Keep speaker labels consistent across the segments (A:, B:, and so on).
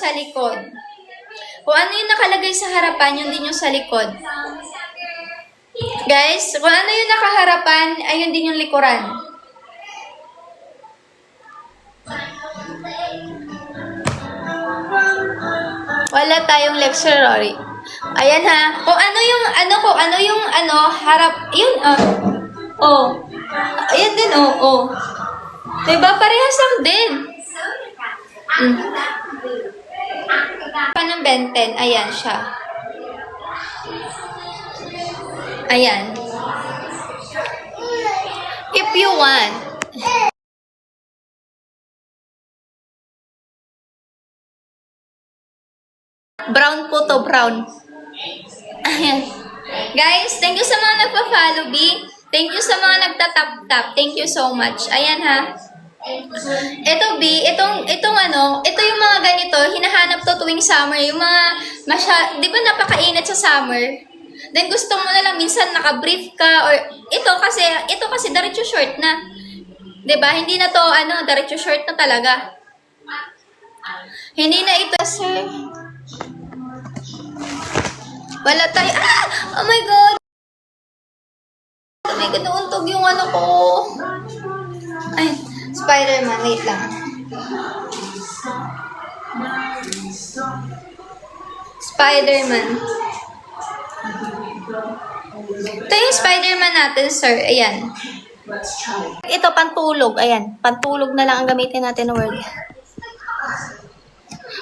A: Sa likod. Kung ano yung nakalagay sa harapan, yun din yung sa likod. Guys, kung ano yung nakaharapan, ayun din yung likuran. Wala tayong lectionary. Ayan ha. Kung ano yung harap, yun Ayan din Diba parehas lang din. Ng benten, ayan siya. Ayan. If you want. Brown po to, brown. Ayan. Guys, thank you sa mga nagpa-follow, B. Thank you sa mga nagtatap-tap. Thank you so much. Ayan ha. Ito B, ito yung mga ganito, hinahanap to tuwing summer. Yung mga, di ba napakainit sa summer? Then gusto mo na lang minsan naka-brief ka or ito kasi diretso short na. 'Di ba? Hindi na to diretso short na talaga. Hindi na ito, sir. Wala tayo. Oh my god. Oh my god, nauntog yung ko. Ay, Spider-Man, wait lang. Spider-Man. Ito yung Spider-Man natin, sir. Ayan. Ito, pantulog. Ayan. Pantulog na lang ang gamitin natin na word.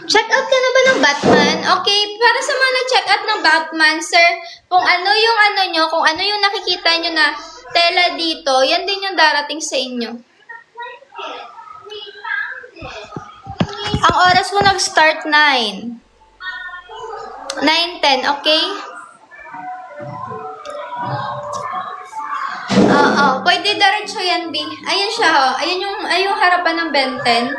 A: Check out ka na ba ng Batman? Okay, para sa mga nag-check out ng Batman, sir, kung ano yung nakikita nyo na tela dito, yan din yung darating sa inyo. Ang oras ko nag-start 9. 9:10, okay? Pwede diretso yan, B. Ayan siya, Ayan yung harapan ng benten.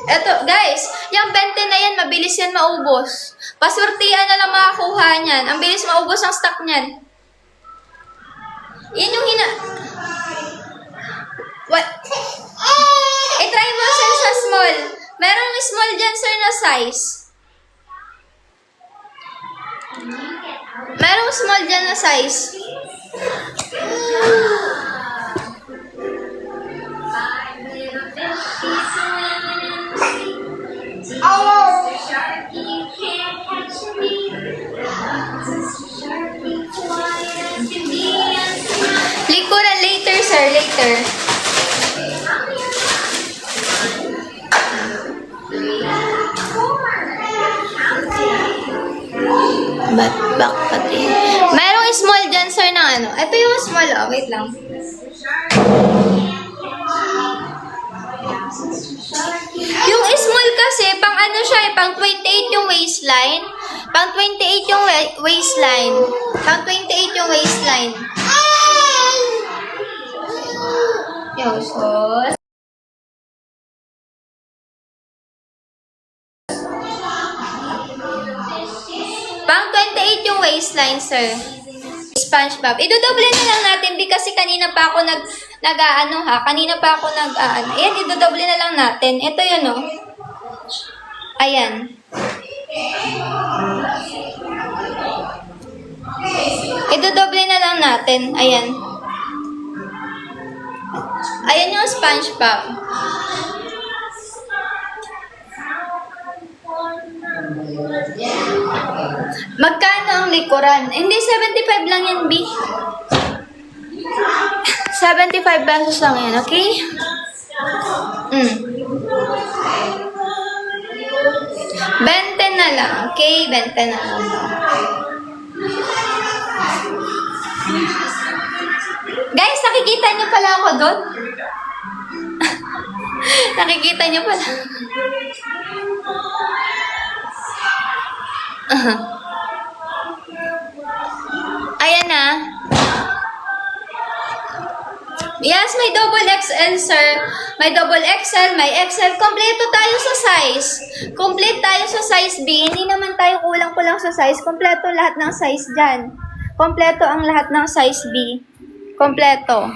A: Eto, guys, yung benten na yan, mabilis yan maubos. Paswertihan na lang makakuha niyan. Ang bilis maubos ang stock niyan. Yan yung What? I-try mo, sir, sa small. Merong small dyan, sir, na size. Merong small dyan na size. Likuran later, sir, later. Back pati. Mayroong small dyan, sir, ng Ito yung small, wait lang. Yung small kasi, pang 28 yung waistline. Pang 28 yung waistline. Pang 28 yung waistline. Yosos. Pang 28 yung waistline, sir. SpongeBob. Idodoble na lang natin, kasi kanina pa ako Kanina pa ako Ayan, idodoble na lang natin. Ito yun, Ayan. Idodoble na lang natin. Ayan. Ayan yung SpongeBob. Magkano ang likuran? Hindi, 75 lang yan, B. 75 pesos lang yan, okay? 20 na lang, okay? 20 na lang. Guys, nakikita niyo pala ako doon? Nakikita niyo pala. Ayan na. Yes, may double XL, sir. May double XL, may XL. Kompleto tayo sa size. Complete tayo sa size B. Hindi naman tayo kulang-kulang sa size. Kompleto lahat ng size dyan. Kompleto ang lahat ng size B. Kompleto.